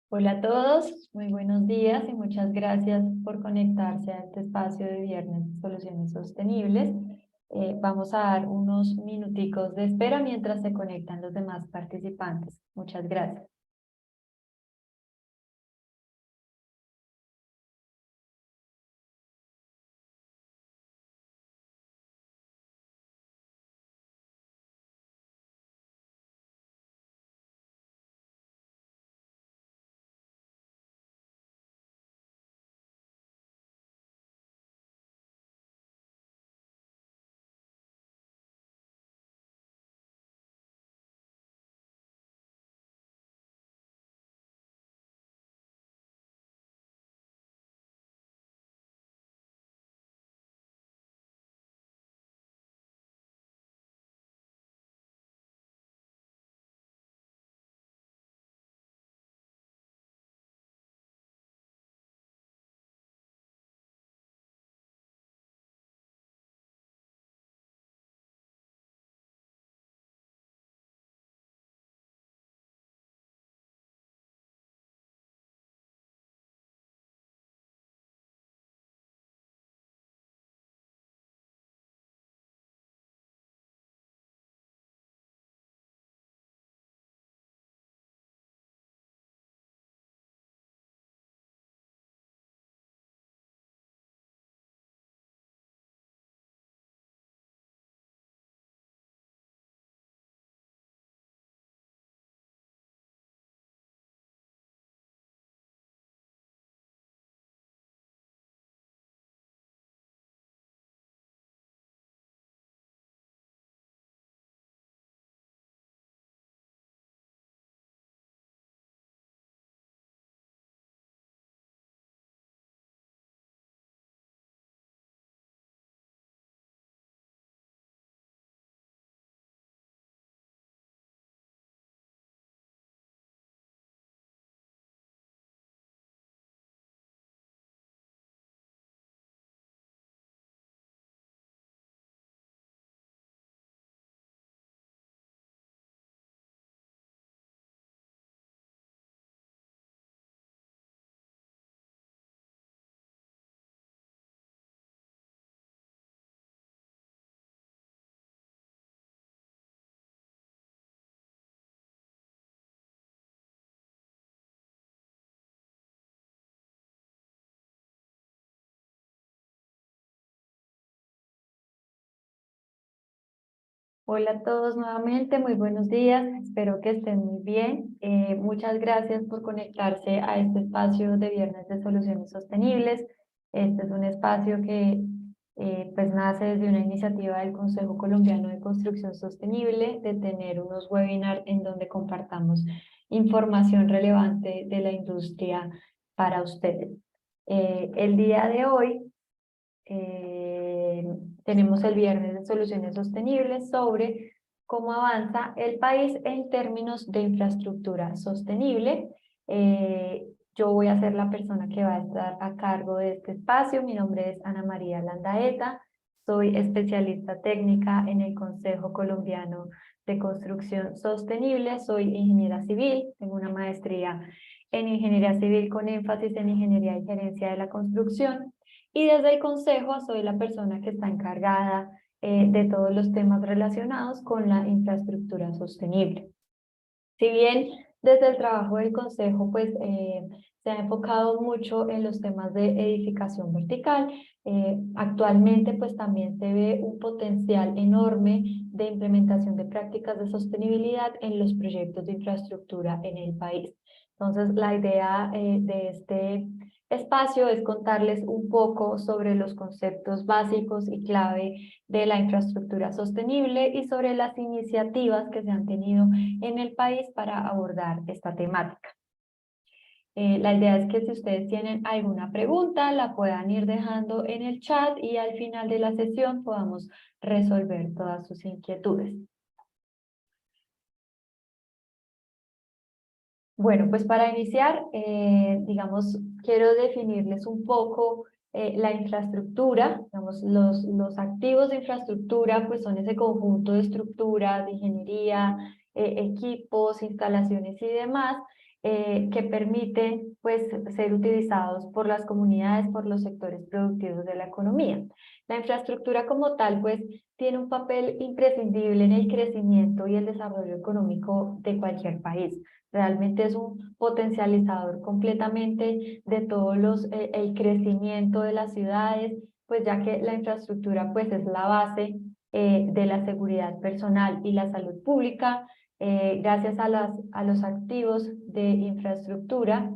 Hola a todos, muy buenos días y muchas gracias por conectarse a este espacio de Viernes de Soluciones Sostenibles. Vamos a dar unos minuticos de espera mientras se conectan los demás participantes. Muchas gracias. Hola a todos nuevamente, muy buenos días, espero que estén muy bien. Muchas gracias por conectarse a este espacio de Viernes de Soluciones Sostenibles. Este es un espacio que pues nace desde una iniciativa del Consejo Colombiano de Construcción Sostenible de tener unos webinars en donde compartamos información relevante de la industria para ustedes. El día de hoy tenemos el Viernes de Soluciones Sostenibles sobre cómo avanza el país en términos de infraestructura sostenible. Yo voy a ser la persona que va a estar a cargo de este espacio. Mi nombre es Ana María Landaeta. Soy especialista técnica en el Consejo Colombiano de Construcción Sostenible. Soy ingeniera civil, tengo una maestría en ingeniería civil con énfasis en ingeniería y gerencia de la construcción. Y desde el consejo soy la persona que está encargada de todos los temas relacionados con la infraestructura sostenible. Si bien desde el trabajo del consejo pues se ha enfocado mucho en los temas de edificación vertical, actualmente pues también se ve un potencial enorme de implementación de prácticas de sostenibilidad en los proyectos de infraestructura en el país. Entonces la idea de este espacio es contarles un poco sobre los conceptos básicos y clave de la infraestructura sostenible y sobre las iniciativas que se han tenido en el país para abordar esta temática. La idea es que si ustedes tienen alguna pregunta, la puedan ir dejando en el chat y al final de la sesión podamos resolver todas sus inquietudes. Bueno, pues para iniciar, digamos, quiero definirles un poco la infraestructura. Digamos, los activos de infraestructura pues son ese conjunto de estructuras, de ingeniería, equipos, instalaciones y demás que permiten pues ser utilizados por las comunidades, por los sectores productivos de la economía. La infraestructura como tal pues tiene un papel imprescindible en el crecimiento y el desarrollo económico de cualquier país. Realmente es un potencializador completamente de todos el crecimiento de las ciudades, pues ya que la infraestructura pues es la base de la seguridad personal y la salud pública. Gracias a los activos de infraestructura,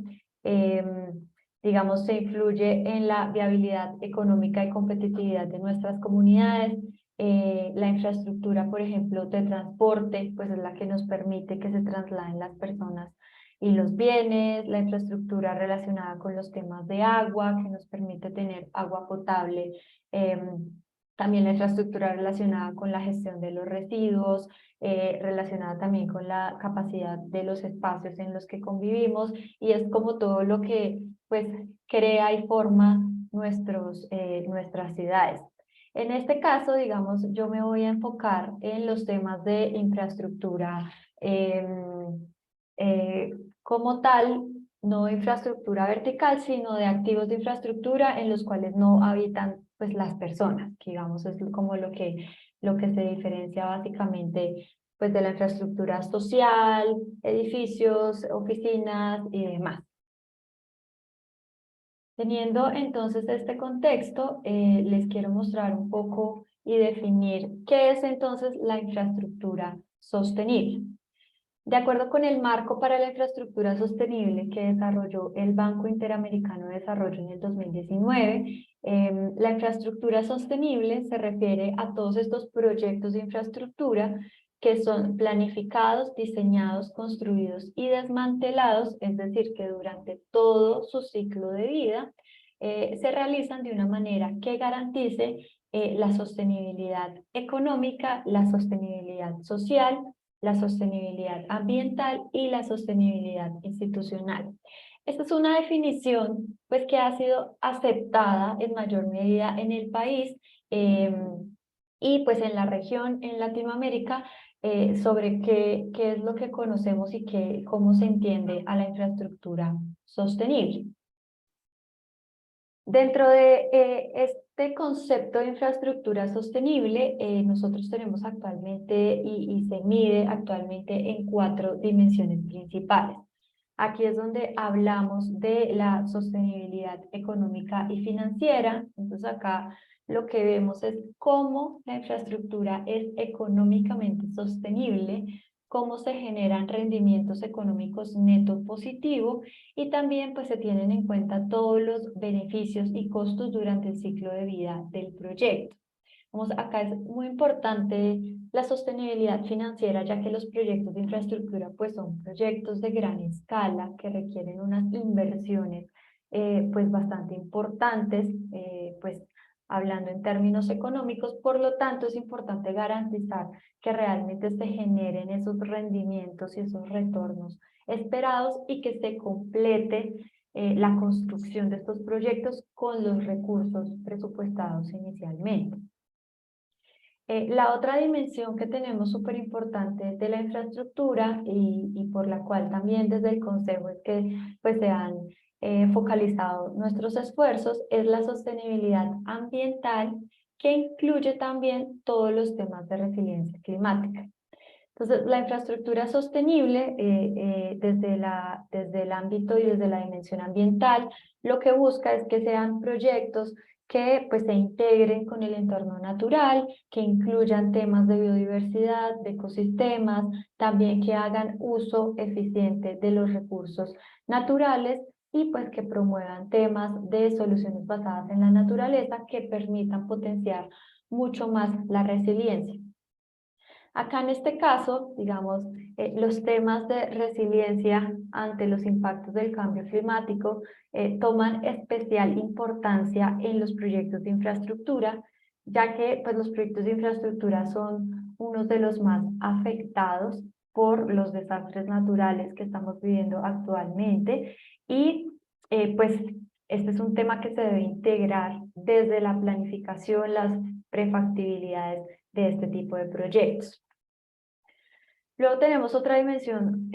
digamos, se influye en la viabilidad económica y competitividad de nuestras comunidades. La infraestructura, por ejemplo, de transporte, pues es la que nos permite que se trasladen las personas y los bienes, la infraestructura relacionada con los temas de agua, que nos permite tener agua potable, también la infraestructura relacionada con la gestión de los residuos, relacionada también con la capacidad de los espacios en los que convivimos, y es como todo lo que pues crea y forma nuestras ciudades. En este caso, digamos, yo me voy a enfocar en los temas de infraestructura como tal, no infraestructura vertical, sino de activos de infraestructura en los cuales no habitan pues las personas, que digamos es como lo que se diferencia básicamente pues de la infraestructura social, edificios, oficinas y demás. Teniendo entonces este contexto, les quiero mostrar un poco y definir qué es entonces la infraestructura sostenible. De acuerdo con el marco para la infraestructura sostenible que desarrolló el Banco Interamericano de Desarrollo en el 2019, la infraestructura sostenible se refiere a todos estos proyectos de infraestructura que son planificados, diseñados, construidos y desmantelados, es decir, que durante todo su ciclo de vida se realizan de una manera que garantice la sostenibilidad económica, la sostenibilidad social, la sostenibilidad ambiental y la sostenibilidad institucional. Esta es una definición pues, que ha sido aceptada en mayor medida en el país y pues en la región, en Latinoamérica, sobre qué es lo que conocemos y cómo se entiende a la infraestructura sostenible. Dentro de este concepto de infraestructura sostenible, nosotros tenemos actualmente y se mide actualmente en 4 dimensiones principales. Aquí es donde hablamos de la sostenibilidad económica y financiera. Entonces acá lo que vemos es cómo la infraestructura es económicamente sostenible, cómo se generan rendimientos económicos netos positivos y también pues se tienen en cuenta todos los beneficios y costos durante el ciclo de vida del proyecto. Vamos, acá es muy importante la sostenibilidad financiera, ya que los proyectos de infraestructura pues son proyectos de gran escala que requieren unas inversiones pues bastante importantes, pues hablando en términos económicos. Por lo tanto es importante garantizar que realmente se generen esos rendimientos y esos retornos esperados y que se complete la construcción de estos proyectos con los recursos presupuestados inicialmente. La otra dimensión que tenemos súper importante de la infraestructura y por la cual también desde el Consejo es que pues, se han focalizado nuestros esfuerzos es la sostenibilidad ambiental, que incluye también todos los temas de resiliencia climática. Entonces, la infraestructura sostenible desde el ámbito y desde la dimensión ambiental, lo que busca es que sean proyectos que pues, se integren con el entorno natural, que incluyan temas de biodiversidad, de ecosistemas, también que hagan uso eficiente de los recursos naturales y pues que promuevan temas de soluciones basadas en la naturaleza que permitan potenciar mucho más la resiliencia. Acá en este caso, digamos, los temas de resiliencia ante los impactos del cambio climático toman especial importancia en los proyectos de infraestructura, ya que pues, los proyectos de infraestructura son unos de los más afectados por los desastres naturales que estamos viviendo actualmente y pues este es un tema que se debe integrar desde la planificación, las prefactibilidades de este tipo de proyectos. Luego tenemos otra dimensión,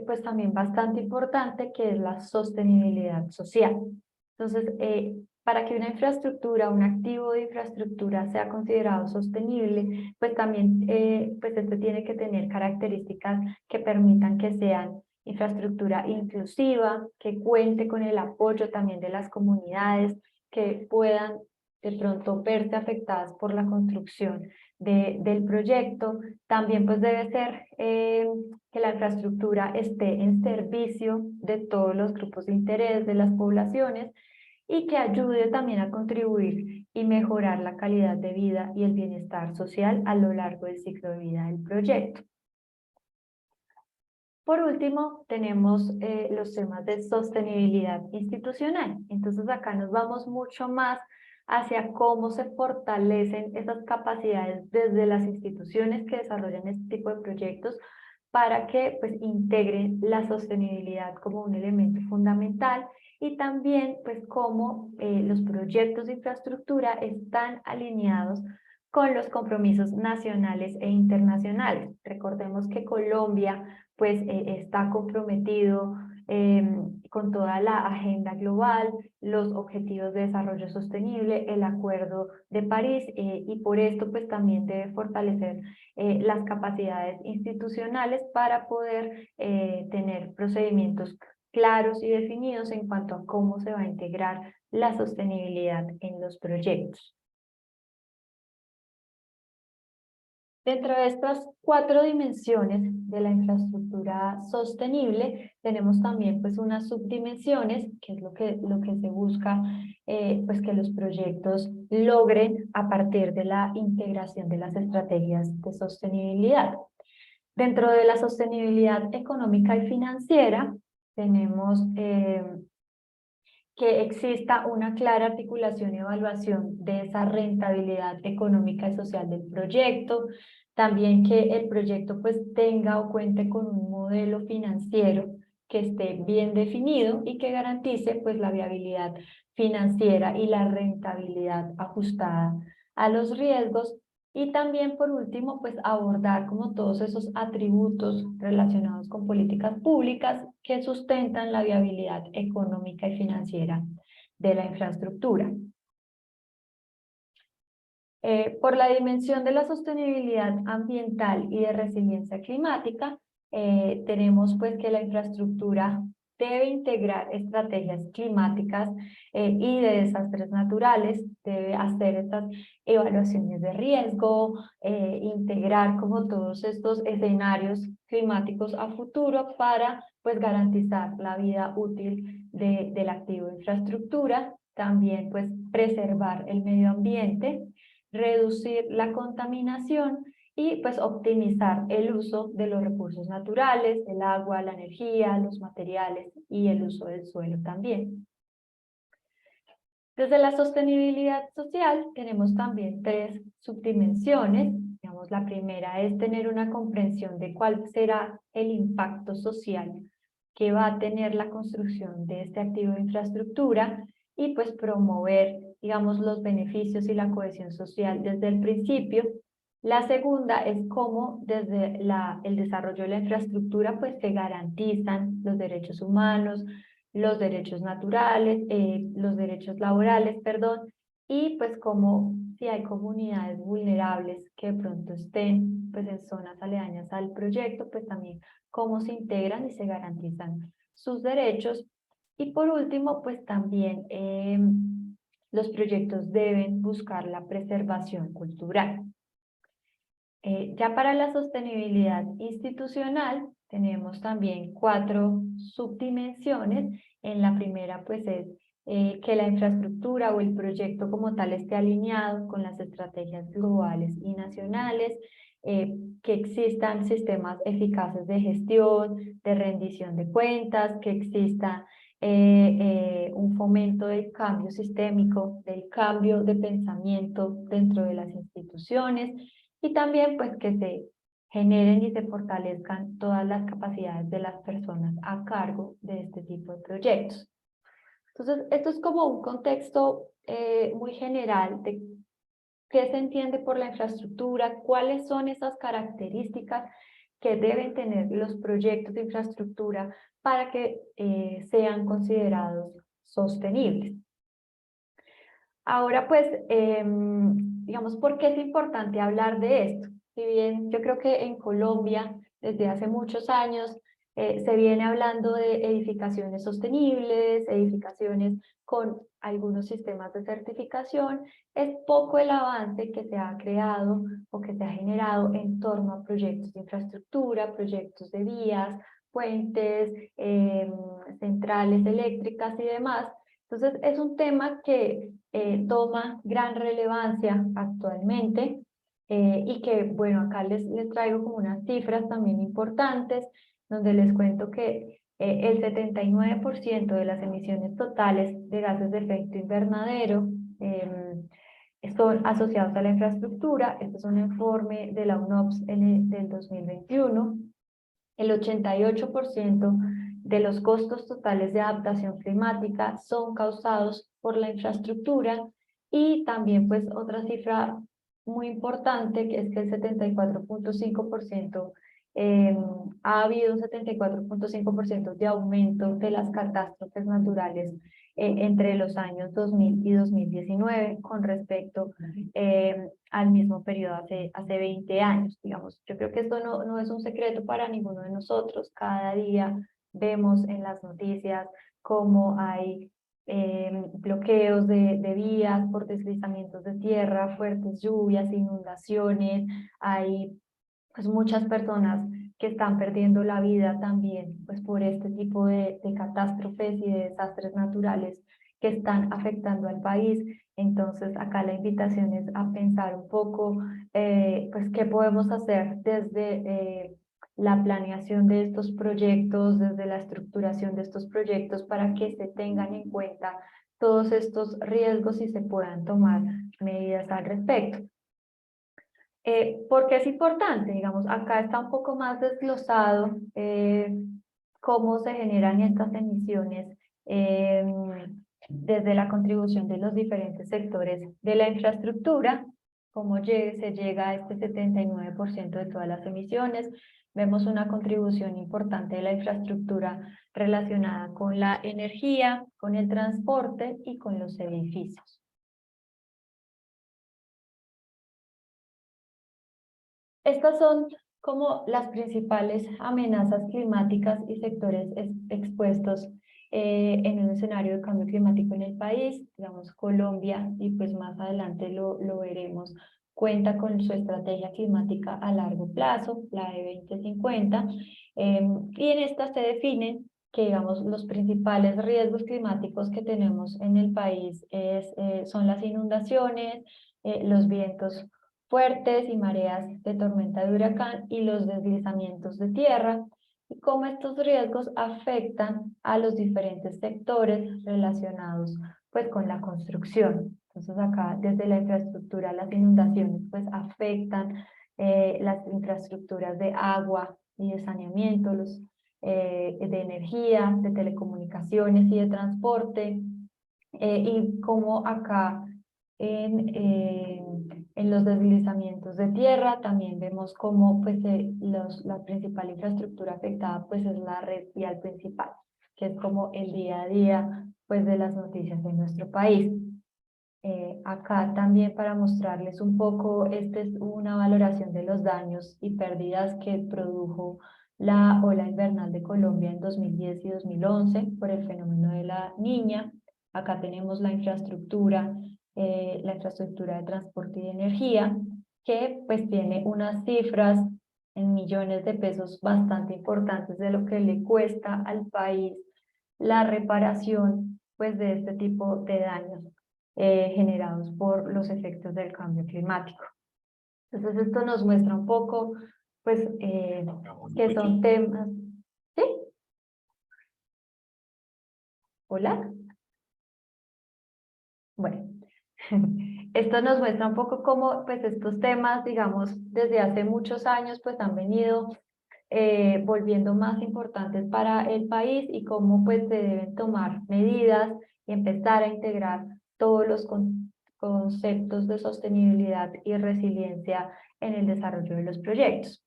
pues también bastante importante, que es la sostenibilidad social. Entonces, para que una infraestructura, un activo de infraestructura sea considerado sostenible, pues también pues este tiene que tener características que permitan que sean infraestructura inclusiva, que cuente con el apoyo también de las comunidades, que puedan de pronto verse afectadas por la construcción del proyecto. También pues debe ser que la infraestructura esté en servicio de todos los grupos de interés de las poblaciones y que ayude también a contribuir y mejorar la calidad de vida y el bienestar social a lo largo del ciclo de vida del proyecto. Por último, tenemos los temas de sostenibilidad institucional. Entonces acá nos vamos mucho más hacia cómo se fortalecen esas capacidades desde las instituciones que desarrollan este tipo de proyectos para que pues integren la sostenibilidad como un elemento fundamental y también pues cómo los proyectos de infraestructura están alineados con los compromisos nacionales e internacionales. Recordemos que Colombia pues está comprometido con toda la agenda global, los objetivos de desarrollo sostenible, el Acuerdo de París y por esto pues también debe fortalecer las capacidades institucionales para poder tener procedimientos claros y definidos en cuanto a cómo se va a integrar la sostenibilidad en los proyectos. Dentro de estas 4 dimensiones de la infraestructura sostenible, tenemos también pues unas subdimensiones, que es lo que se busca, pues que los proyectos logren a partir de la integración de las estrategias de sostenibilidad. Dentro de la sostenibilidad económica y financiera, tenemos que exista una clara articulación y evaluación de esa rentabilidad económica y social del proyecto, también que el proyecto pues tenga o cuente con un modelo financiero que esté bien definido y que garantice pues la viabilidad financiera y la rentabilidad ajustada a los riesgos. Y también, por último, pues abordar como todos esos atributos relacionados con políticas públicas que sustentan la viabilidad económica y financiera de la infraestructura. Por la dimensión de la sostenibilidad ambiental y de resiliencia climática, tenemos pues que la infraestructura debe integrar estrategias climáticas y de desastres naturales, debe hacer estas evaluaciones de riesgo, integrar como todos estos escenarios climáticos a futuro para pues garantizar la vida útil del activo de infraestructura, también pues preservar el medio ambiente, reducir la contaminación y pues optimizar el uso de los recursos naturales, el agua, la energía, los materiales y el uso del suelo también. Desde la sostenibilidad social tenemos también 3 subdimensiones. Digamos, la primera es tener una comprensión de cuál será el impacto social que va a tener la construcción de este activo de infraestructura y pues promover, digamos, los beneficios y la cohesión social desde el principio. La segunda es cómo desde el desarrollo de la infraestructura pues se garantizan los derechos humanos, los derechos naturales, los derechos laborales, perdón, y pues como si hay comunidades vulnerables que de pronto estén pues en zonas aledañas al proyecto, pues también cómo se integran y se garantizan sus derechos. Y por último, pues también los proyectos deben buscar la preservación cultural. Ya para la sostenibilidad institucional tenemos también 4 subdimensiones. En la primera pues es que la infraestructura o el proyecto como tal esté alineado con las estrategias globales y nacionales, que existan sistemas eficaces de gestión, de rendición de cuentas, que exista un fomento del cambio sistémico, del cambio de pensamiento dentro de las instituciones, y también pues que se generen y se fortalezcan todas las capacidades de las personas a cargo de este tipo de proyectos. Entonces, esto es como un contexto muy general de qué se entiende por la infraestructura, cuáles son esas características que deben tener los proyectos de infraestructura para que sean considerados sostenibles. Ahora, pues, digamos, ¿por qué es importante hablar de esto? Si bien yo creo que en Colombia, desde hace muchos años, se viene hablando de edificaciones sostenibles, edificaciones con algunos sistemas de certificación, es poco el avance que se ha creado o que se ha generado en torno a proyectos de infraestructura, proyectos de vías, puentes, centrales eléctricas y demás. Entonces, es un tema que toma gran relevancia actualmente y que, bueno, acá les traigo como unas cifras también importantes, donde les cuento que el 79% de las emisiones totales de gases de efecto invernadero son asociados a la infraestructura. Este es un informe de la UNOPS del 2021. El 88% de los costos totales de adaptación climática son causados por la infraestructura y también pues otra cifra muy importante que es que el 74.5% ha habido un 74.5% de aumento de las catástrofes naturales entre los años 2000 y 2019 con respecto al mismo periodo hace 20 años, digamos. Yo creo que esto no es un secreto para ninguno de nosotros. Cada día vemos en las noticias cómo hay bloqueos de vías por deslizamientos de tierra, fuertes lluvias, inundaciones, hay pues muchas personas que están perdiendo la vida también pues por este tipo de catástrofes y de desastres naturales que están afectando al país. Entonces acá la invitación es a pensar un poco pues qué podemos hacer desde la planeación de estos proyectos, desde la estructuración de estos proyectos para que se tengan en cuenta todos estos riesgos y se puedan tomar medidas al respecto. ¿Por qué es importante? Digamos, acá está un poco más desglosado cómo se generan estas emisiones desde la contribución de los diferentes sectores de la infraestructura, cómo se llega a este 79% de todas las emisiones. Vemos una contribución importante de la infraestructura relacionada con la energía, con el transporte y con los edificios. Estas son como las principales amenazas climáticas y sectores expuestos en un escenario de cambio climático en el país. Digamos, Colombia, y pues más adelante lo veremos, cuenta con su estrategia climática a largo plazo, la de 2050, y en esta se definen que, digamos, los principales riesgos climáticos que tenemos en el país son las inundaciones, los vientos fuertes y mareas de tormenta de huracán y los deslizamientos de tierra, y cómo estos riesgos afectan a los diferentes sectores relacionados pues con la construcción. Entonces acá desde la infraestructura, las inundaciones pues afectan las infraestructuras de agua y de saneamiento, de energía, de telecomunicaciones y de transporte, y cómo acá en los deslizamientos de tierra también vemos cómo pues, la principal infraestructura afectada pues, es la red vial principal, que es como el día a día pues, de las noticias de nuestro país. Acá también para mostrarles un poco, esta es una valoración de los daños y pérdidas que produjo la ola invernal de Colombia en 2010 y 2011 por el fenómeno de la Niña. Acá tenemos la infraestructura de transporte y de energía, que pues tiene unas cifras en millones de pesos bastante importantes de lo que le cuesta al país la reparación pues de este tipo de daños generados por los efectos del cambio climático. Entonces esto nos muestra un poco pues que son temas. ¿Sí? ¿Hola? Bueno, esto nos muestra un poco cómo pues estos temas, digamos, desde hace muchos años pues han venido volviendo más importantes para el país y cómo pues se deben tomar medidas y empezar a integrar todos los conceptos de sostenibilidad y resiliencia en el desarrollo de los proyectos.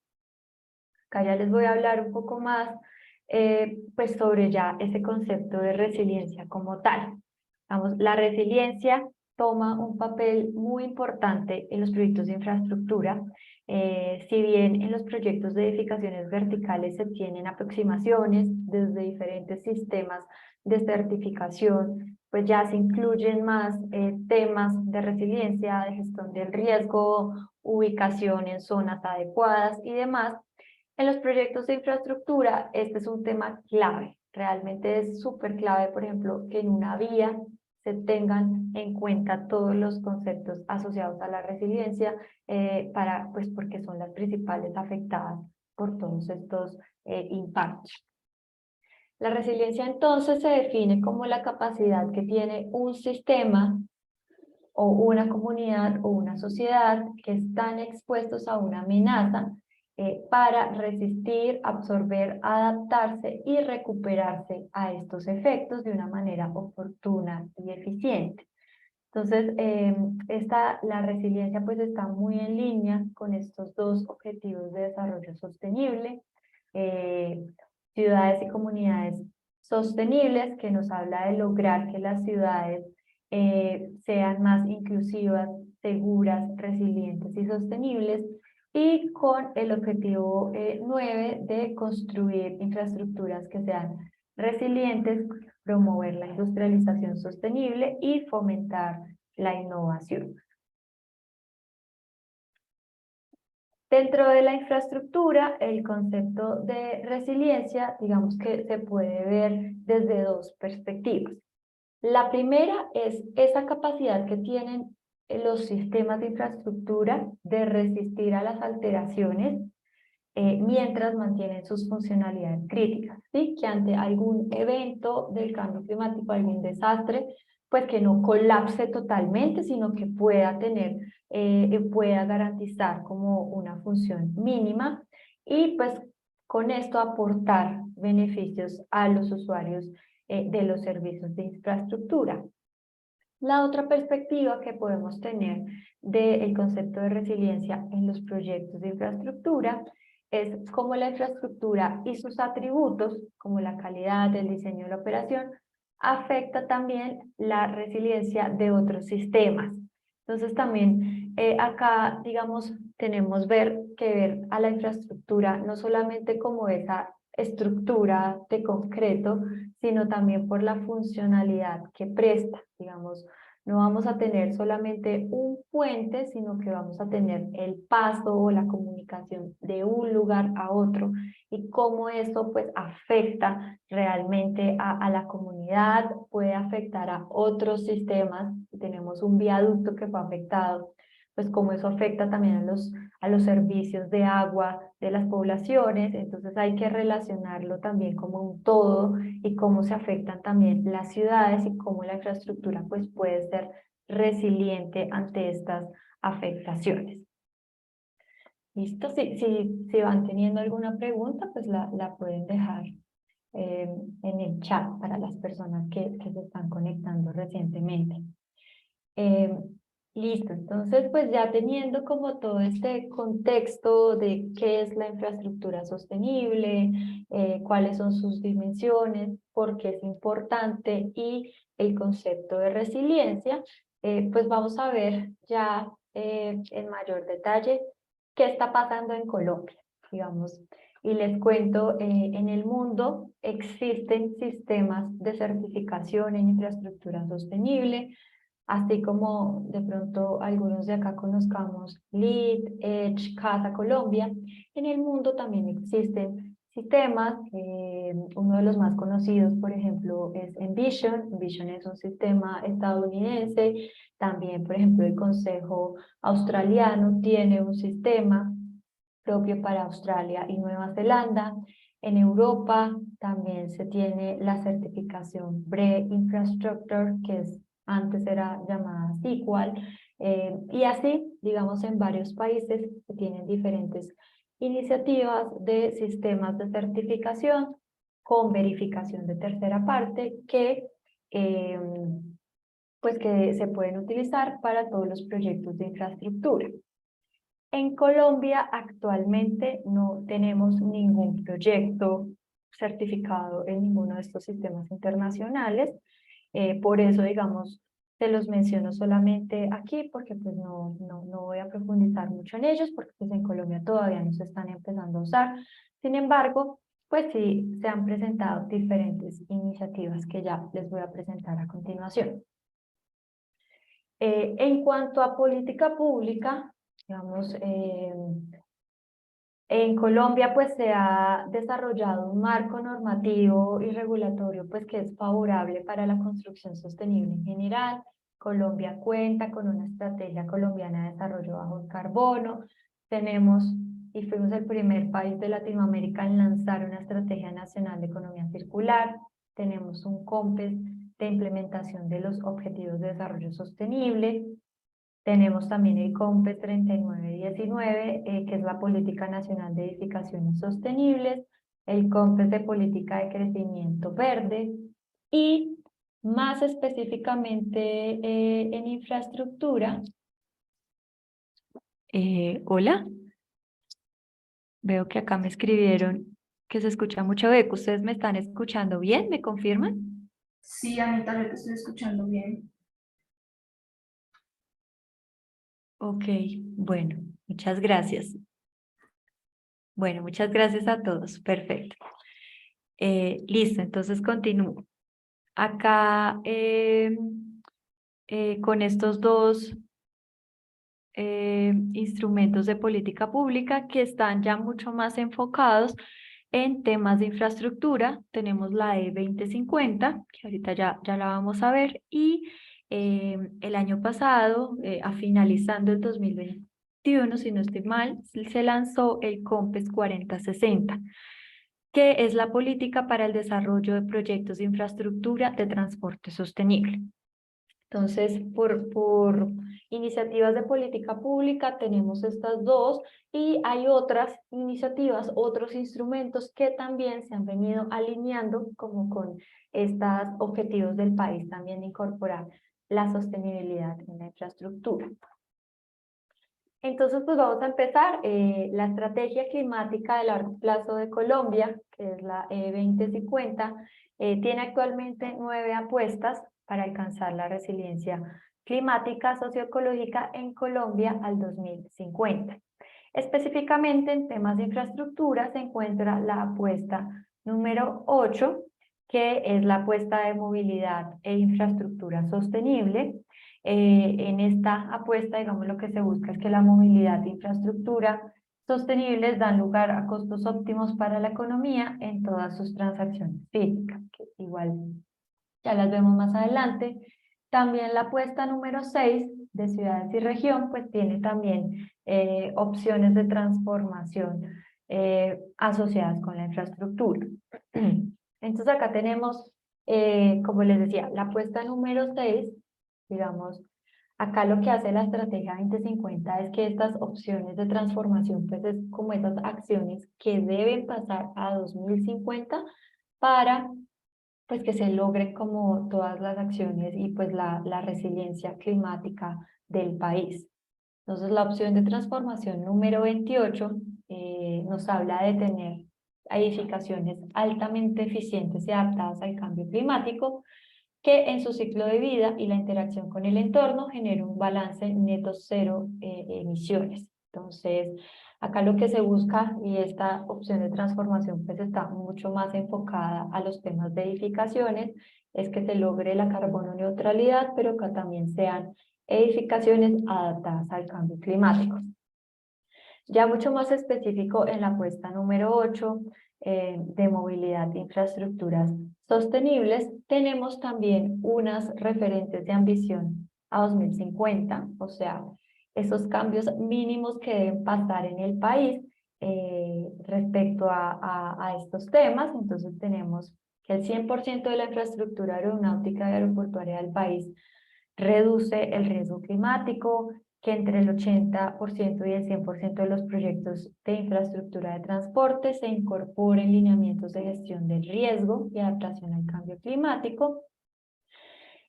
Acá ya les voy a hablar un poco más pues sobre ya ese concepto de resiliencia como tal. Vamos, la resiliencia toma un papel muy importante en los proyectos de infraestructura. Si bien en los proyectos de edificaciones verticales se tienen aproximaciones desde diferentes sistemas de certificación, pues ya se incluyen más temas de resiliencia, de gestión del riesgo, ubicación en zonas adecuadas y demás. En los proyectos de infraestructura, este es un tema clave. Realmente es súper clave, por ejemplo, que en una vía se tengan en cuenta todos los conceptos asociados a la resiliencia, pues porque son las principales afectadas por todos estos impactos. La resiliencia entonces se define como la capacidad que tiene un sistema o una comunidad o una sociedad que están expuestos a una amenaza para resistir, absorber, adaptarse y recuperarse a estos efectos de una manera oportuna y eficiente. Entonces, la resiliencia pues está muy en línea con estos dos objetivos de desarrollo sostenible, ciudades y comunidades sostenibles, que nos habla de lograr que las ciudades sean más inclusivas, seguras, resilientes y sostenibles, y con el objetivo 9 de construir infraestructuras que sean resilientes, promover la industrialización sostenible y fomentar la innovación. Dentro de la infraestructura, el concepto de resiliencia, digamos que se puede ver desde dos perspectivas. La primera es esa capacidad que tienen los sistemas de infraestructura de resistir a las alteraciones mientras mantienen sus funcionalidades críticas, ¿sí? Que ante algún evento del cambio climático, algún desastre, pues que no colapse totalmente, sino que pueda tener, pueda garantizar como una función mínima y pues con esto aportar beneficios a los usuarios de los servicios de infraestructura. La otra perspectiva que podemos tener del concepto de resiliencia en los proyectos de infraestructura es cómo la infraestructura y sus atributos, como la calidad, el diseño y la operación, afecta también la resiliencia de otros sistemas. Entonces también acá, digamos, tenemos que ver a la infraestructura no solamente como esa estructura de concreto, sino también por la funcionalidad que presta, digamos. No vamos a tener solamente un puente, sino que vamos a tener el paso o la comunicación de un lugar a otro y cómo eso pues afecta realmente a la comunidad, puede afectar a otros sistemas. Si tenemos un viaducto que fue afectado, pues cómo eso afecta también a los servicios de agua de las poblaciones. Entonces hay que relacionarlo también como un todo y cómo se afectan también las ciudades y cómo la infraestructura pues puede ser resiliente ante estas afectaciones. ¿Listo? Si van teniendo alguna pregunta, pues la pueden dejar en el chat para las personas que se están conectando recientemente. Listo, entonces pues ya teniendo como todo este contexto de qué es la infraestructura sostenible, cuáles son sus dimensiones, por qué es importante y el concepto de resiliencia, pues vamos a ver ya en mayor detalle qué está pasando en Colombia, digamos. Y les cuento, en el mundo existen sistemas de certificación en infraestructura sostenible, así como de pronto algunos de acá conozcamos LEED, EDGE, Casa Colombia. En el mundo también existen sistemas, uno de los más conocidos, por ejemplo, es Envision. Envision es un sistema estadounidense. También, por ejemplo, el Consejo Australiano tiene un sistema propio para Australia y Nueva Zelanda. En Europa también se tiene la certificación BRE Infrastructure, que antes era llamada SIQUAL, y así, digamos, en varios países se tienen diferentes iniciativas de sistemas de certificación con verificación de tercera parte pues que se pueden utilizar para todos los proyectos de infraestructura. En Colombia actualmente no tenemos ningún proyecto certificado en ninguno de estos sistemas internacionales. Por eso, digamos, te los menciono solamente aquí porque pues no voy a profundizar mucho en ellos porque pues en Colombia todavía no se están empezando a usar. Sin embargo, pues sí se han presentado diferentes iniciativas que ya les voy a presentar a continuación. En cuanto a política pública, digamos, en Colombia pues se ha desarrollado un marco normativo y regulatorio pues que es favorable para la construcción sostenible en general. Colombia cuenta con una estrategia colombiana de desarrollo bajo el carbono. Tenemos y fuimos el primer país de Latinoamérica en lanzar una estrategia nacional de economía circular. Tenemos un COMPES de implementación de los objetivos de desarrollo sostenible. Tenemos también el COMPES 3919, que es la Política Nacional de Edificaciones Sostenibles, el COMPES de Política de Crecimiento Verde y más específicamente en infraestructura. Hola, veo que acá me escribieron que se escucha mucho eco. ¿Ustedes me están escuchando bien? ¿Me confirman? Sí, Anita, yo te estoy escuchando bien. Ok, bueno, muchas gracias. Bueno, muchas gracias a todos. Perfecto. Listo, entonces continúo. Acá con estos dos instrumentos de política pública que están ya mucho más enfocados en temas de infraestructura. Tenemos la E2050, que ahorita ya la vamos a ver, y el año pasado, finalizando el 2021, si no estoy mal, se lanzó el COMPES 4060, que es la política para el desarrollo de proyectos de infraestructura de transporte sostenible. Entonces, por iniciativas de política pública tenemos estas dos y hay otras iniciativas, otros instrumentos que también se han venido alineando como con estos objetivos del país, también de incorporar la sostenibilidad en la infraestructura. Entonces, pues vamos a empezar. La estrategia climática de largo plazo de Colombia, que es la E2050, tiene actualmente 9 apuestas para alcanzar la resiliencia climática socioecológica en Colombia al 2050. Específicamente en temas de infraestructura se encuentra la apuesta número 8, que es la apuesta de movilidad e infraestructura sostenible. En esta apuesta, digamos, lo que se busca es que la movilidad e infraestructura sostenibles dan lugar a costos óptimos para la economía en todas sus transacciones físicas, que igual ya las vemos más adelante. También la apuesta número 6 de ciudades y región, pues tiene también opciones de transformación asociadas con la infraestructura. Entonces acá tenemos, como les decía, la apuesta número 6, digamos, acá lo que hace la estrategia 2050 es que estas opciones de transformación, pues es como esas acciones que deben pasar a 2050 para pues que se logren como todas las acciones y pues la resiliencia climática del país. Entonces la opción de transformación número 28 nos habla de tener edificaciones altamente eficientes y adaptadas al cambio climático que en su ciclo de vida y la interacción con el entorno genera un balance neto cero emisiones. Entonces, acá lo que se busca, y esta opción de transformación pues está mucho más enfocada a los temas de edificaciones, es que se logre la carbono neutralidad, pero que también sean edificaciones adaptadas al cambio climático. Ya mucho más específico en la apuesta número 8 de movilidad e infraestructuras sostenibles, tenemos también unas referentes de ambición a 2050, o sea, esos cambios mínimos que deben pasar en el país respecto a estos temas. Entonces tenemos que el 100% de la infraestructura aeronáutica y aeroportuaria del país reduce el riesgo climático, que entre el 80% y el 100% de los proyectos de infraestructura de transporte se incorporen lineamientos de gestión del riesgo y adaptación al cambio climático.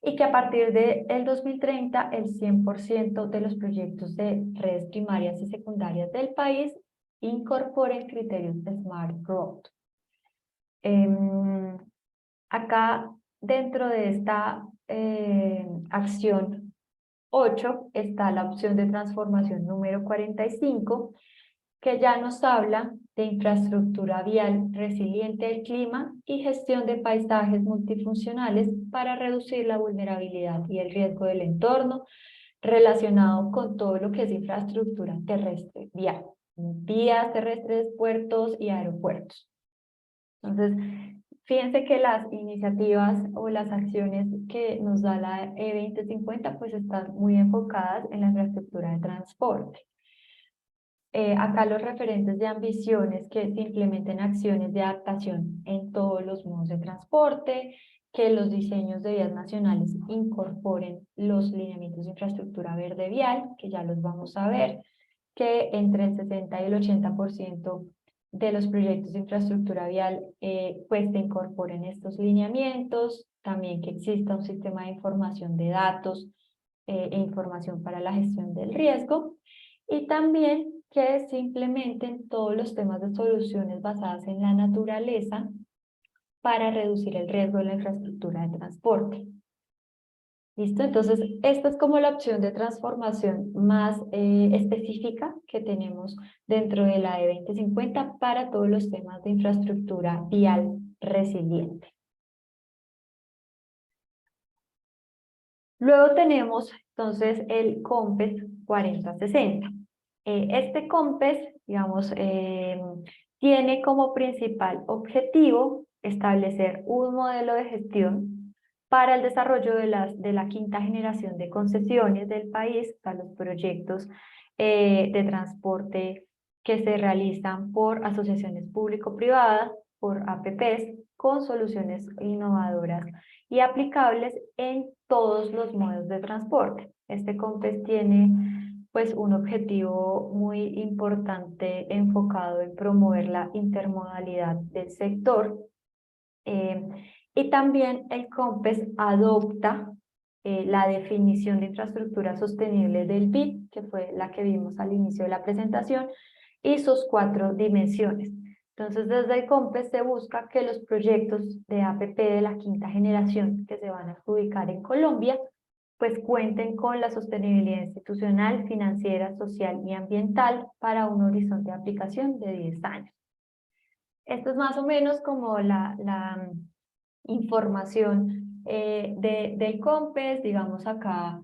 y que a partir del 2030 el 100% de los proyectos de redes primarias y secundarias del país incorporen criterios de Smart Growth. Acá dentro de esta acción 8 está la opción de transformación número 45, que ya nos habla de infraestructura vial resiliente al clima y gestión de paisajes multifuncionales para reducir la vulnerabilidad y el riesgo del entorno relacionado con todo lo que es infraestructura terrestre vial, vías terrestres, puertos y aeropuertos. Entonces, fíjense que las iniciativas o las acciones que nos da la E2050 pues están muy enfocadas en la infraestructura de transporte. Acá los referentes de ambiciones que se implementen acciones de adaptación en todos los modos de transporte, que los diseños de vías nacionales incorporen los lineamientos de infraestructura verde vial, que ya los vamos a ver, que entre el 60 y el 80% de los proyectos de infraestructura vial pues se incorporen estos lineamientos, también que exista un sistema de información de datos e información para la gestión del riesgo, y también que se implementen todos los temas de soluciones basadas en la naturaleza para reducir el riesgo de la infraestructura de transporte. ¿Listo? Entonces, esta es como la opción de transformación más específica que tenemos dentro de la E2050 para todos los temas de infraestructura vial resiliente. Luego tenemos entonces el COMPES 4060. Este COMPES, digamos, tiene como principal objetivo establecer un modelo de gestión para el desarrollo de la quinta generación de concesiones del país, para los proyectos de transporte que se realizan por asociaciones público-privadas, por APPs, con soluciones innovadoras y aplicables en todos los modos de transporte. Este COMPES tiene pues un objetivo muy importante enfocado en promover la intermodalidad del sector, y también el COMPES adopta la definición de infraestructura sostenible del BID, que fue la que vimos al inicio de la presentación, y sus 4 dimensiones. Entonces, desde el COMPES se busca que los proyectos de APP de la quinta generación que se van a adjudicar en Colombia, pues cuenten con la sostenibilidad institucional, financiera, social y ambiental para un horizonte de aplicación de 10 años. Esto es más o menos como la información del COMPES, digamos acá,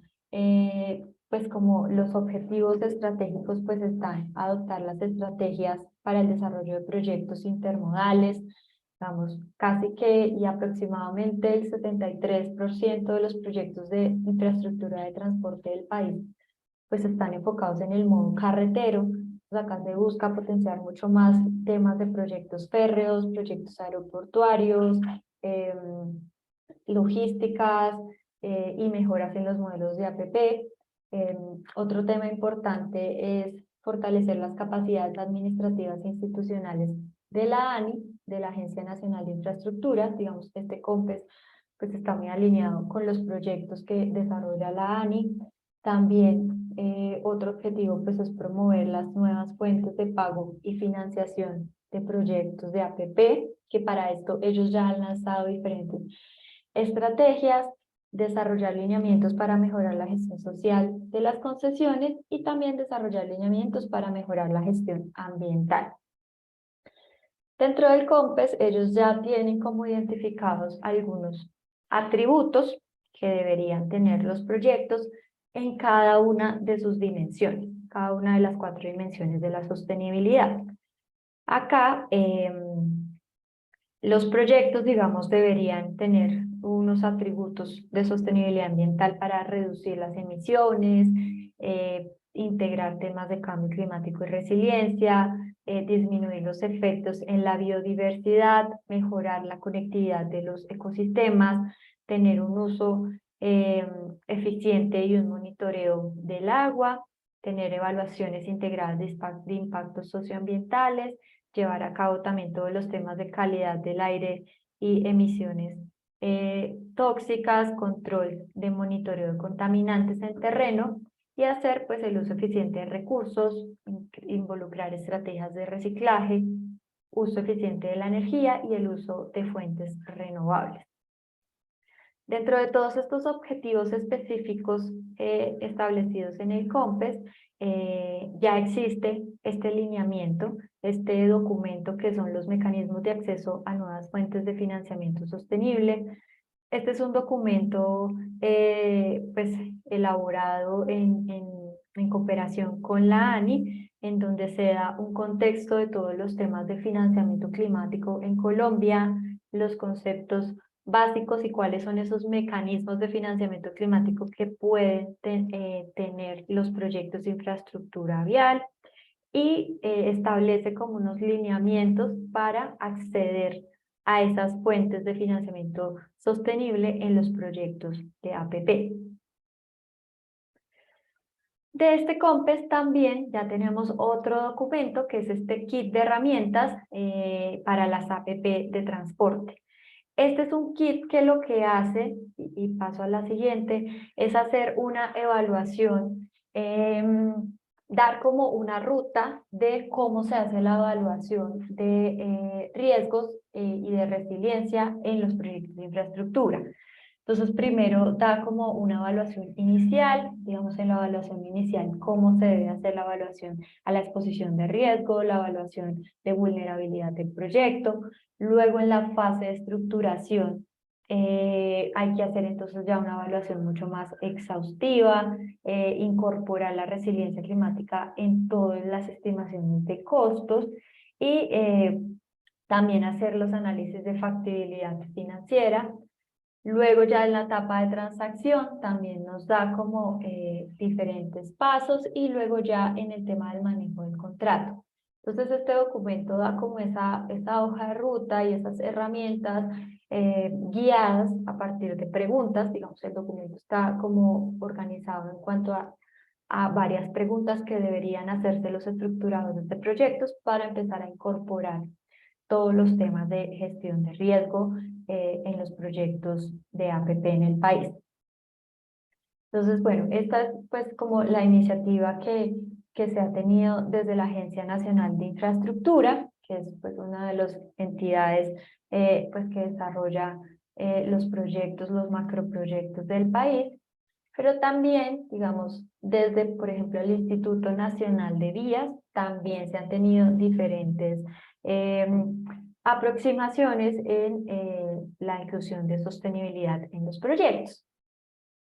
pues como los objetivos estratégicos pues están adoptar las estrategias para el desarrollo de proyectos intermodales, vamos, casi que y aproximadamente el 73% de los proyectos de infraestructura de transporte del país pues están enfocados en el modo carretero. Pues acá se busca potenciar mucho más temas de proyectos férreos, proyectos aeroportuarios, logísticas y mejoras en los modelos de APP. Otro tema importante es fortalecer las capacidades administrativas e institucionales de la ANI, de la Agencia Nacional de Infraestructuras. Digamos que este COMPES pues está muy alineado con los proyectos que desarrolla la ANI. También otro objetivo pues es promover las nuevas fuentes de pago y financiación de proyectos de APP, que para esto ellos ya han lanzado diferentes estrategias, desarrollar lineamientos para mejorar la gestión social de las concesiones y también desarrollar lineamientos para mejorar la gestión ambiental. Dentro del COMPES ellos ya tienen como identificados algunos atributos que deberían tener los proyectos en cada una de sus dimensiones, cada una de las 4 dimensiones de la sostenibilidad. Acá los proyectos, digamos, deberían tener unos atributos de sostenibilidad ambiental para reducir las emisiones, integrar temas de cambio climático y resiliencia, disminuir los efectos en la biodiversidad, mejorar la conectividad de los ecosistemas, tener un uso eficiente y un monitoreo del agua, tener evaluaciones integradas de impactos socioambientales, llevar a cabo también todos los temas de calidad del aire y emisiones tóxicas, control de monitoreo de contaminantes en terreno y hacer pues el uso eficiente de recursos, involucrar estrategias de reciclaje, uso eficiente de la energía y el uso de fuentes renovables. Dentro de todos estos objetivos específicos establecidos en el COMPES, ya existe este lineamiento, este documento que son los mecanismos de acceso a nuevas fuentes de financiamiento sostenible. Este es un documento pues, elaborado en cooperación con la ANI, en donde se da un contexto de todos los temas de financiamiento climático en Colombia, los conceptos básicos y cuáles son esos mecanismos de financiamiento climático que pueden tener los proyectos de infraestructura vial y establece como unos lineamientos para acceder a esas fuentes de financiamiento sostenible en los proyectos de APP. De este COMPES también ya tenemos otro documento que es este kit de herramientas para las APP de transporte. Este es un kit que lo que hace, y paso a la siguiente, es hacer una evaluación, dar como una ruta de cómo se hace la evaluación de riesgos y de resiliencia en los proyectos de infraestructura. Entonces, primero da como una evaluación inicial, digamos en la evaluación inicial, cómo se debe hacer la evaluación a la exposición de riesgo, la evaluación de vulnerabilidad del proyecto. Luego en la fase de estructuración hay que hacer entonces ya una evaluación mucho más exhaustiva, incorporar la resiliencia climática en todas las estimaciones de costos y también hacer los análisis de factibilidad financiera. Luego ya en la etapa de transacción también nos da como diferentes pasos y luego ya en el tema del manejo del contrato. Entonces este documento da como esa hoja de ruta y esas herramientas guiadas a partir de preguntas. Digamos, el documento está como organizado en cuanto a varias preguntas que deberían hacerse los estructuradores de proyectos para empezar a incorporar todos los temas de gestión de riesgo en los proyectos de APP en el país. Entonces, bueno, esta es pues como la iniciativa que se ha tenido desde la Agencia Nacional de Infraestructura, que es pues una de las entidades pues que desarrolla los proyectos, los macroproyectos del país, pero también, digamos, desde, por ejemplo, el Instituto Nacional de Vías, también se han tenido diferentes aproximaciones en la inclusión de sostenibilidad en los proyectos.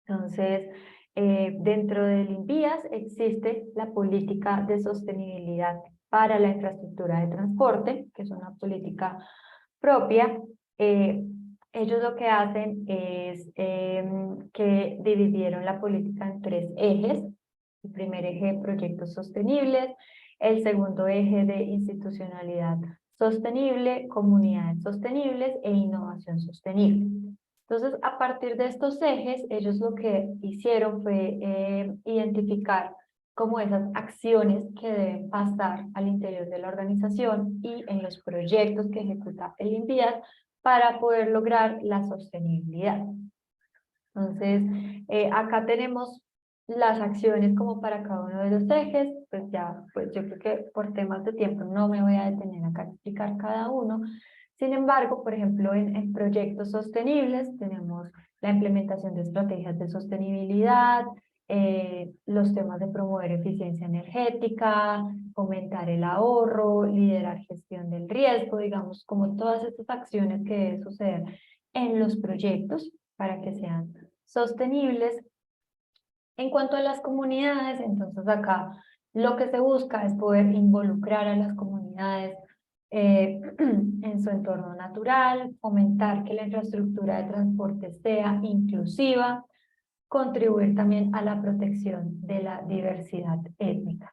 Entonces, dentro del INVIAS existe la política de sostenibilidad para la infraestructura de transporte, que es una política propia. Ellos lo que hacen es que dividieron la política en tres ejes. El primer eje, proyectos sostenibles. El segundo eje de institucionalidad sostenible, comunidades sostenibles e innovación sostenible. Entonces, a partir de estos ejes, ellos lo que hicieron fue identificar como esas acciones que deben pasar al interior de la organización y en los proyectos que ejecuta el INVIAS para poder lograr la sostenibilidad. Entonces, acá tenemos las acciones como para cada uno de los ejes. Pues ya, pues yo creo que por temas de tiempo no me voy a detener acá a explicar cada uno. Sin embargo, por ejemplo, en proyectos sostenibles tenemos la implementación de estrategias de sostenibilidad, los temas de promover eficiencia energética, fomentar el ahorro, liderar gestión del riesgo, digamos, como todas estas acciones que deben suceder en los proyectos para que sean sostenibles. En cuanto a las comunidades, entonces acá lo que se busca es poder involucrar a las comunidades en su entorno natural, fomentar que la infraestructura de transporte sea inclusiva, contribuir también a la protección de la diversidad étnica.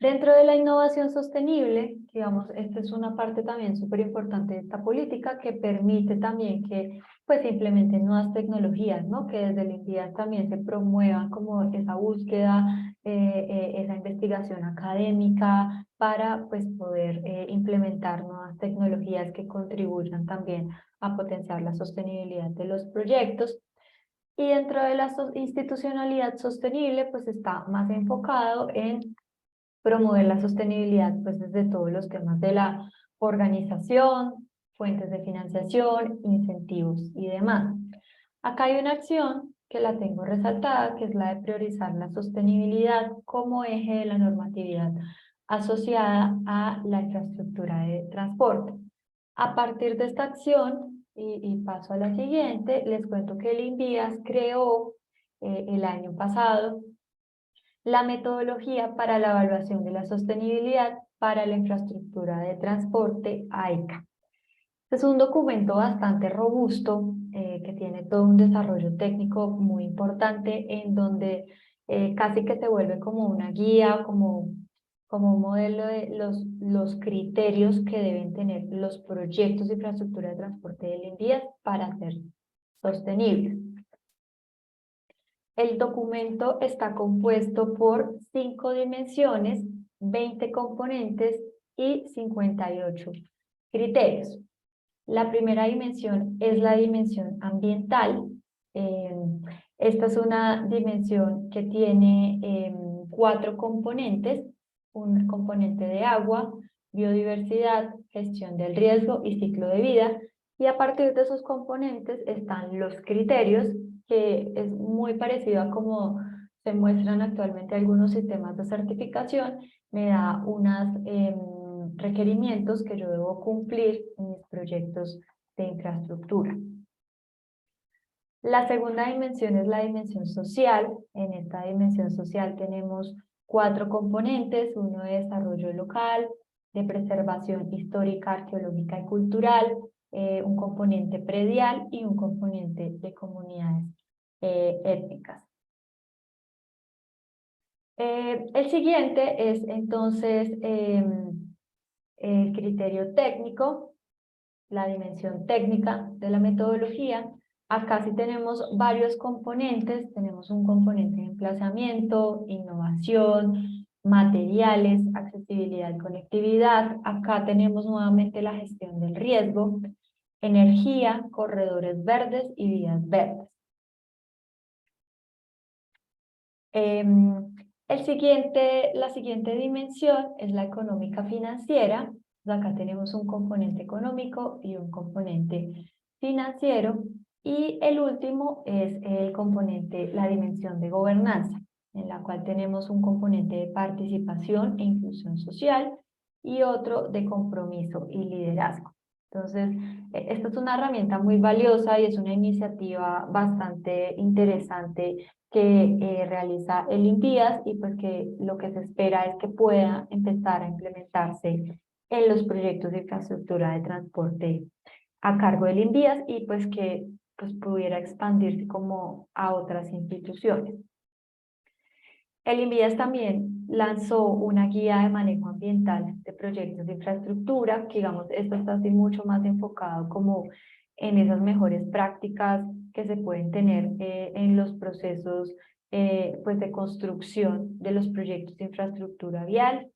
Dentro de la innovación sostenible, digamos, esta es una parte también súper importante de esta política que permite también que pues se implementen nuevas tecnologías, ¿no? Que desde el INVIAS también se promueva como esa búsqueda, esa investigación académica para pues poder implementar nuevas tecnologías que contribuyan también a potenciar la sostenibilidad de los proyectos. Y dentro de la institucionalidad sostenible, pues está más enfocado en promover la sostenibilidad pues desde todos los temas de la organización, fuentes de financiación, incentivos y demás. Acá hay una acción que la tengo resaltada, que es la de priorizar la sostenibilidad como eje de la normatividad asociada a la infraestructura de transporte. A partir de esta acción, y paso a la siguiente, les cuento que el INVIAS creó el año pasado la metodología para la evaluación de la sostenibilidad para la infraestructura de transporte AICA. Es un documento bastante robusto que tiene todo un desarrollo técnico muy importante en donde casi que se vuelve como una guía, como un modelo de los criterios que deben tener los proyectos de infraestructura de transporte del INVIAS para ser sostenibles. El documento está compuesto por 5 dimensiones, 20 componentes y 58 criterios. La primera dimensión es la dimensión ambiental. Eh, Esta es una dimensión que tiene 4 componentes, un componente de agua, biodiversidad, gestión del riesgo y ciclo de vida. Y a partir de esos componentes están los criterios, que es muy parecido a cómo se muestran actualmente algunos sistemas de certificación. Me da unos requerimientos que yo debo cumplir en mis proyectos de infraestructura. La segunda dimensión es la dimensión social. En esta dimensión social tenemos 4 componentes, uno de desarrollo local, de preservación histórica, arqueológica y cultural, un componente predial y un componente de comunidades étnicas. El siguiente es entonces el criterio técnico, la dimensión técnica de la metodología. Acá sí tenemos varios componentes, tenemos un componente de emplazamiento, innovación, materiales, accesibilidad y conectividad. Acá tenemos nuevamente la gestión del riesgo, energía, corredores verdes y vías verdes. La siguiente dimensión es la económica financiera. Acá tenemos un componente económico y un componente financiero. Y el último es el componente, la dimensión de gobernanza, en la cual tenemos un componente de participación e inclusión social y otro de compromiso y liderazgo. Entonces, esta es una herramienta muy valiosa y es una iniciativa bastante interesante que realiza el INVIAS y pues que lo que se espera es que pueda empezar a implementarse en los proyectos de infraestructura de transporte a cargo del INVIAS y pues que pues pudiera expandirse como a otras instituciones. El INVIAS también lanzó una guía de manejo ambiental de proyectos de infraestructura, que digamos, esto está así mucho más enfocado como en esas mejores prácticas que se pueden tener en los procesos pues de construcción de los proyectos de infraestructura vial.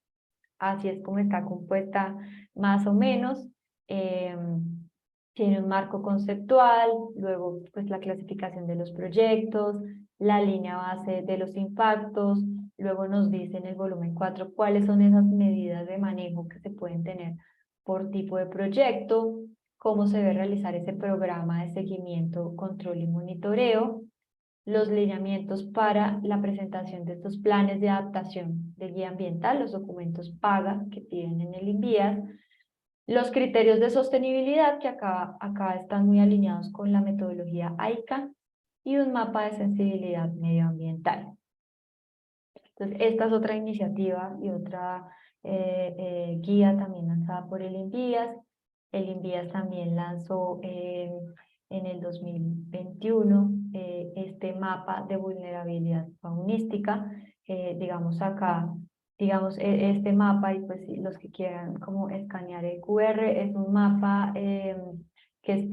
Así es como está compuesta más o menos. Tiene un marco conceptual, luego pues la clasificación de los proyectos, la línea base de los impactos, luego nos dice en el volumen 4 cuáles son esas medidas de manejo que se pueden tener por tipo de proyecto, cómo se debe realizar ese programa de seguimiento, control y monitoreo, los lineamientos para la presentación de estos planes de adaptación de guía ambiental, los documentos PAGA que piden en el INVIAS, los criterios de sostenibilidad que acá están muy alineados con la metodología AICA y un mapa de sensibilidad medioambiental. Entonces, esta es otra iniciativa y otra guía también lanzada por el INVIAS. El INVIAS también lanzó en el 2021 este mapa de vulnerabilidad faunística. Digamos acá digamos, este mapa, y pues si los que quieran como escanear el QR, es un mapa que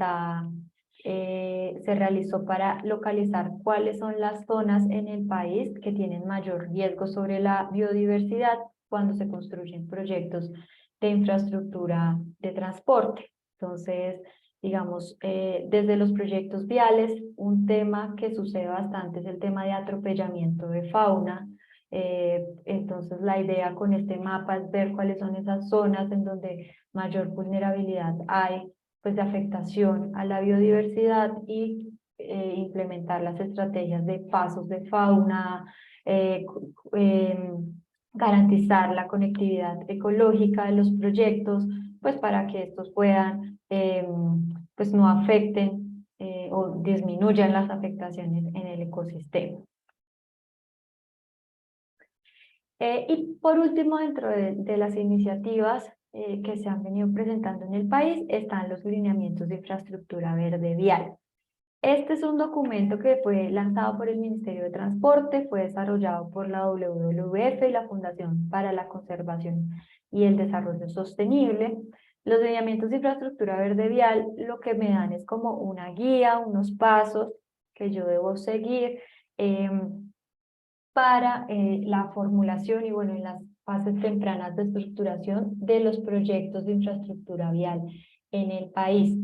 se realizó para localizar cuáles son las zonas en el país que tienen mayor riesgo sobre la biodiversidad cuando se construyen proyectos de infraestructura de transporte. Entonces, digamos, desde los proyectos viales, un tema que sucede bastante es el tema de atropellamiento de fauna. Entonces la idea con este mapa es ver cuáles son esas zonas en donde mayor vulnerabilidad hay, pues, de afectación a la biodiversidad, y implementar las estrategias de pasos de fauna, garantizar la conectividad ecológica de los proyectos, pues para que estos puedan, pues no afecten o disminuyan las afectaciones en el ecosistema. Y por último, dentro de las iniciativas que se han venido presentando en el país, están los lineamientos de infraestructura verde vial. Este es un documento que fue lanzado por el Ministerio de Transporte, fue desarrollado por la WWF y la Fundación para la Conservación y el Desarrollo Sostenible. Los lineamientos de infraestructura verde vial lo que me dan es como una guía, unos pasos que yo debo seguir para la formulación y, bueno, en las fases tempranas de estructuración de los proyectos de infraestructura vial en el país.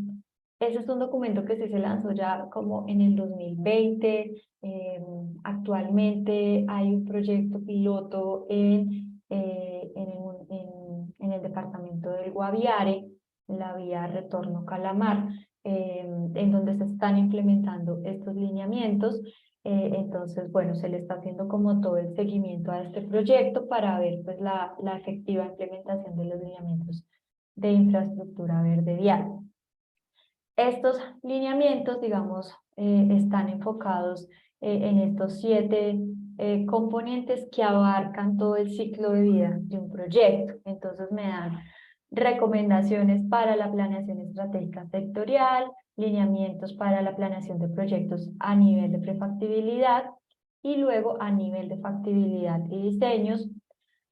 Ese es un documento que sí se lanzó ya como en el 2020. Actualmente hay un proyecto piloto en el departamento del Guaviare, en la vía Retorno Calamar, en donde se están implementando estos lineamientos. Entonces, bueno, se le está haciendo como todo el seguimiento a este proyecto para ver pues la efectiva implementación de los lineamientos de infraestructura verde vial. Estos lineamientos, digamos, están enfocados en estos 7 componentes que abarcan todo el ciclo de vida de un proyecto. Entonces me dan recomendaciones para la planeación estratégica sectorial, lineamientos para la planeación de proyectos a nivel de prefactibilidad y luego a nivel de factibilidad y diseños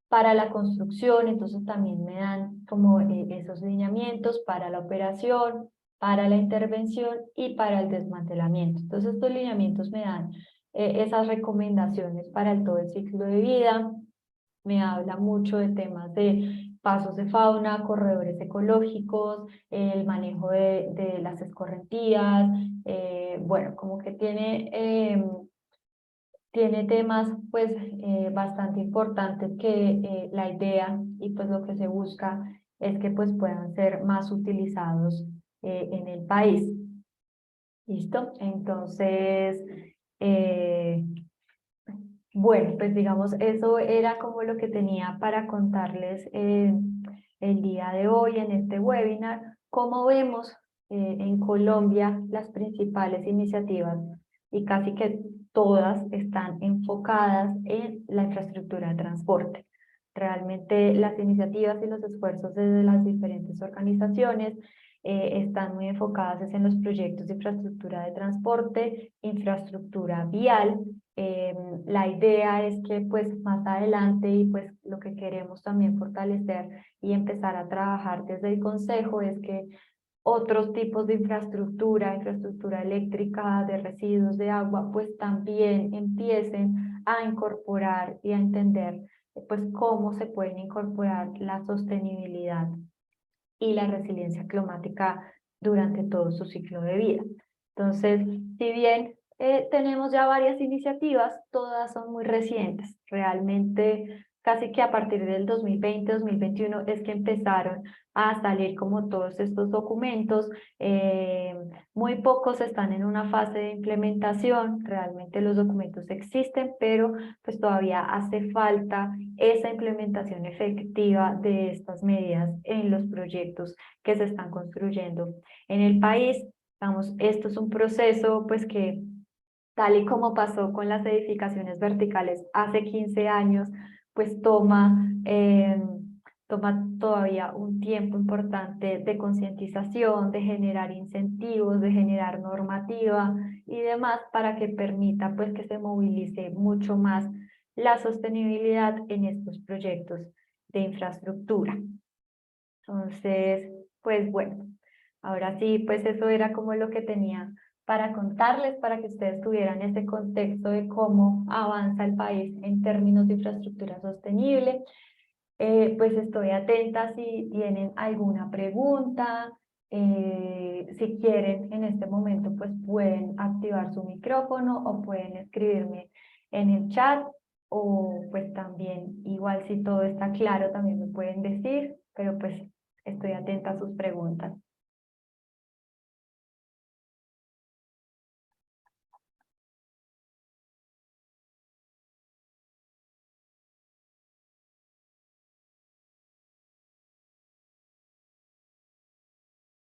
para la construcción. Entonces también me dan como esos lineamientos para la operación, para la intervención y para el desmantelamiento. Entonces estos lineamientos me dan esas recomendaciones para todo el ciclo de vida. Me habla mucho de temas de pasos de fauna, corredores ecológicos, el manejo de las escorrentías. Bueno, como que tiene temas pues bastante importantes que la idea y pues lo que se busca es que pues puedan ser más utilizados en el país. ¿Listo? Entonces, eh, bueno, pues digamos, eso era como lo que tenía para contarles el día de hoy en este webinar. Como vemos, en Colombia las principales iniciativas, y casi que todas, están enfocadas en la infraestructura de transporte. Realmente las iniciativas y los esfuerzos desde las diferentes organizaciones están muy enfocadas en los proyectos de infraestructura de transporte, infraestructura vial. La idea es que pues más adelante, y pues lo que queremos también fortalecer y empezar a trabajar desde el Consejo, es que otros tipos de infraestructura eléctrica, de residuos de agua, pues también empiecen a incorporar y a entender pues cómo se pueden incorporar la sostenibilidad y la resiliencia climática durante todo su ciclo de vida. Entonces, si bien tenemos ya varias iniciativas, todas son muy recientes. Realmente, casi que a partir del 2020-2021 es que empezaron a salir como todos estos documentos. Muy pocos están en una fase de implementación. Realmente los documentos existen, pero pues todavía hace falta esa implementación efectiva de estas medidas en los proyectos que se están construyendo en el país. Vamos, esto es un proceso pues que, tal y como pasó con las edificaciones verticales hace 15 años, pues toma todavía un tiempo importante de concientización, de generar incentivos, de generar normativa y demás para que permita pues que se movilice mucho más la sostenibilidad en estos proyectos de infraestructura. Entonces, pues bueno, ahora sí, pues eso era como lo que tenía para contarles, para que ustedes tuvieran ese contexto de cómo avanza el país en términos de infraestructura sostenible. Pues estoy atenta si tienen alguna pregunta, si quieren en este momento pues pueden activar su micrófono o pueden escribirme en el chat o pues también igual si todo está claro también me pueden decir, pero pues estoy atenta a sus preguntas.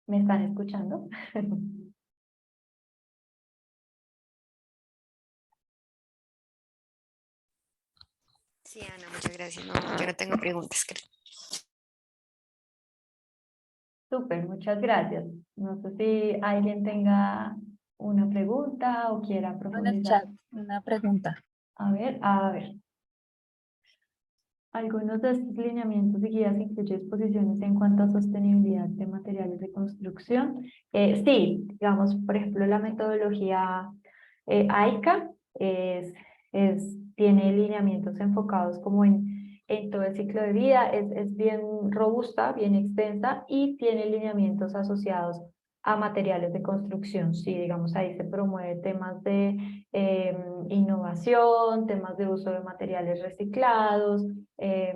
¿Me están escuchando? Sí, Ana, muchas gracias. No, yo no tengo preguntas, creo. Súper, muchas gracias. No sé si alguien tenga una pregunta o quiera En el profundizar. chat, una pregunta. A ver. Algunos de estos lineamientos y guías incluyen exposiciones en cuanto a sostenibilidad de materiales de construcción. Sí, digamos, por ejemplo, la metodología AICA tiene lineamientos enfocados como en todo el ciclo de vida, es bien robusta, bien extensa y tiene lineamientos asociados a materiales de construcción. Sí, digamos, ahí se promueve temas de innovación, temas de uso de materiales reciclados. eh,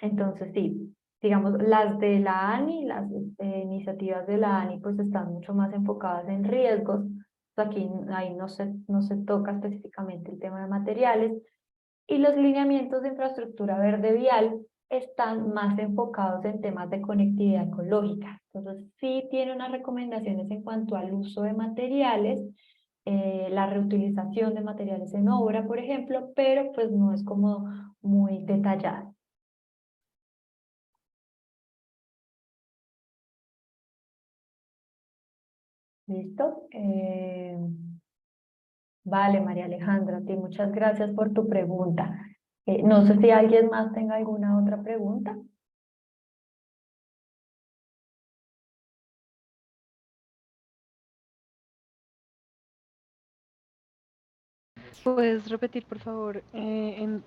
entonces, sí, digamos, las de la ANI, las iniciativas de la ANI, pues están mucho más enfocadas en riesgos. Aquí ahí no se toca específicamente el tema de materiales. Y los lineamientos de infraestructura verde vial están más enfocados en temas de conectividad ecológica. Entonces, sí tiene unas recomendaciones en cuanto al uso de materiales, la reutilización de materiales en obra, por ejemplo, pero pues no es como muy detallada. ¿Listo? Vale, María Alejandra, a ti muchas gracias por tu pregunta. No sé si alguien más tenga alguna otra pregunta. ¿Puedes repetir, por favor, en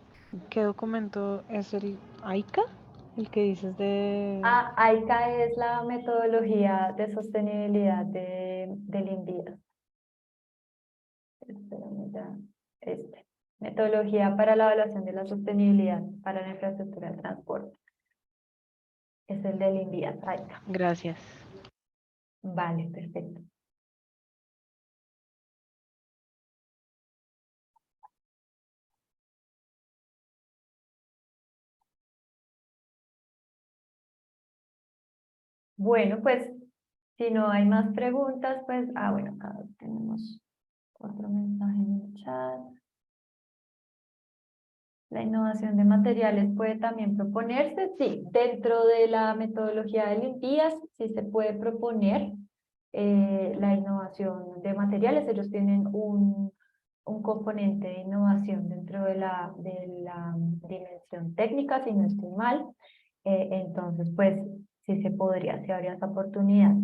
qué documento es el AICA? El que dices de... AICA es la metodología de sostenibilidad del INVIAS. Espérame ya. Metodología para la evaluación de la sostenibilidad para la infraestructura de transporte. Es el del INVIAS, AICA. Gracias. Vale, perfecto. Bueno, pues si no hay más preguntas, pues, bueno, acá tenemos otro mensaje en el chat. La innovación de materiales puede también proponerse, sí, dentro de la metodología de limpias, sí se puede proponer la innovación de materiales. Ellos tienen un componente de innovación dentro de la dimensión técnica, si no estoy mal. Entonces, pues, sí se podría, sí habría esa oportunidad.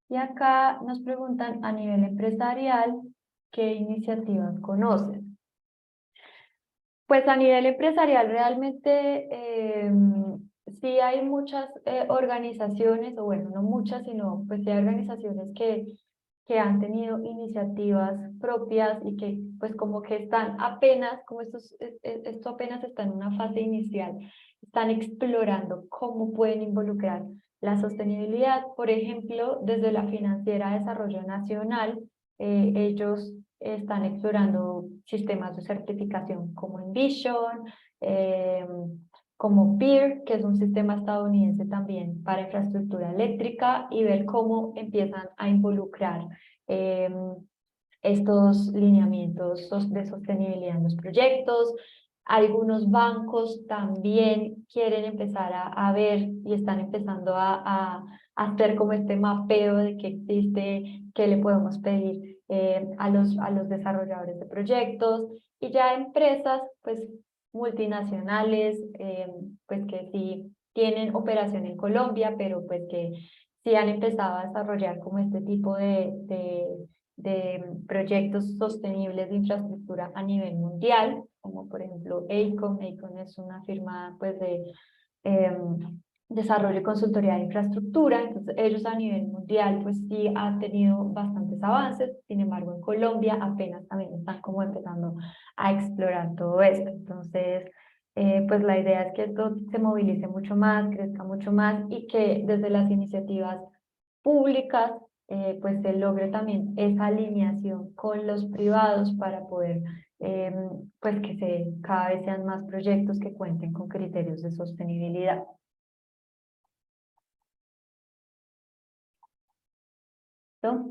Y acá nos preguntan a nivel empresarial, ¿qué iniciativas conocen? Pues a nivel empresarial realmente sí hay muchas organizaciones, o bueno, no muchas, sino pues sí hay organizaciones que han tenido iniciativas propias y que pues como que están apenas, como esto apenas está en una fase inicial, están explorando cómo pueden involucrar la sostenibilidad. Por ejemplo, desde la Financiera de Desarrollo Nacional, ellos están explorando sistemas de certificación como Envision, como PEER, que es un sistema estadounidense también para infraestructura eléctrica, y ver cómo empiezan a involucrar estos lineamientos de sostenibilidad en los proyectos. Algunos bancos también quieren empezar a ver y están empezando a hacer como este mapeo de qué existe, qué le podemos pedir a los desarrolladores de proyectos, y ya empresas pues multinacionales, pues que sí tienen operación en Colombia, pero pues que sí han empezado a desarrollar como este tipo de proyectos sostenibles de infraestructura a nivel mundial, como por ejemplo Aecon. Aecon es una firma pues de desarrollo y consultoría de infraestructura. Entonces ellos a nivel mundial pues sí han tenido bastantes avances. Sin embargo, en Colombia apenas también están como empezando a explorar todo esto. Entonces pues la idea es que esto se movilice mucho más, crezca mucho más, y que desde las iniciativas públicas pues se logre también esa alineación con los privados para poder pues que cada vez sean más proyectos que cuenten con criterios de sostenibilidad. ¿No?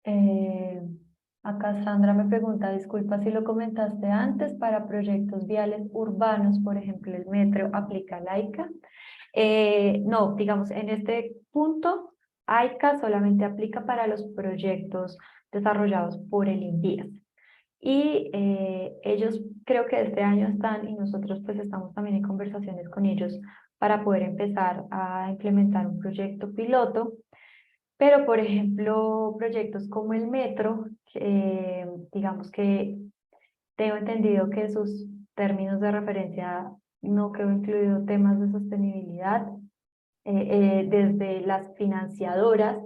Eh, Acá Sandra me pregunta, disculpa si lo comentaste antes, para proyectos viales urbanos, por ejemplo, el metro, ¿aplica la AICA? No, digamos, en este punto, AICA solamente aplica para los proyectos desarrollados por el INVIAS. Y ellos creo que este año están, y nosotros pues estamos también en conversaciones con ellos para poder empezar a implementar un proyecto piloto. Pero, por ejemplo, proyectos como el metro, digamos que tengo entendido que sus términos de referencia no quedó incluido temas de sostenibilidad. Desde las financiadoras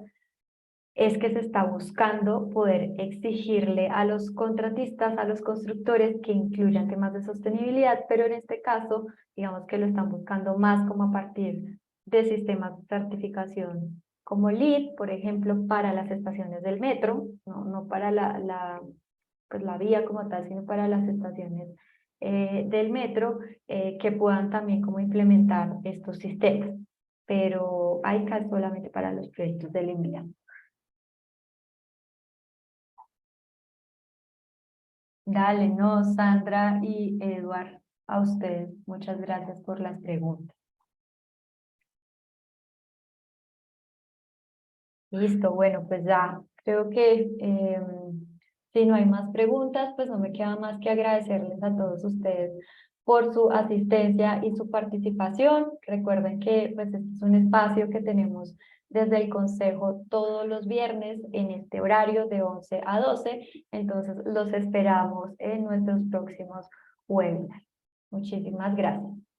es que se está buscando poder exigirle a los contratistas, a los constructores, que incluyan temas de sostenibilidad, pero en este caso, digamos que lo están buscando más como a partir de sistemas de certificación como LEED, por ejemplo, para las estaciones del metro, no para pues la vía como tal, sino para las estaciones del metro, que puedan también como implementar estos sistemas. Pero hay casos solamente para los proyectos del INVIA. Dale, no, Sandra y Eduard, a ustedes, muchas gracias por las preguntas. Listo, bueno, pues ya creo que si no hay más preguntas, pues no me queda más que agradecerles a todos ustedes por su asistencia y su participación. Recuerden que pues este es un espacio que tenemos desde el Consejo todos los viernes en este horario de 11 a 12, entonces los esperamos en nuestros próximos webinars. Muchísimas gracias.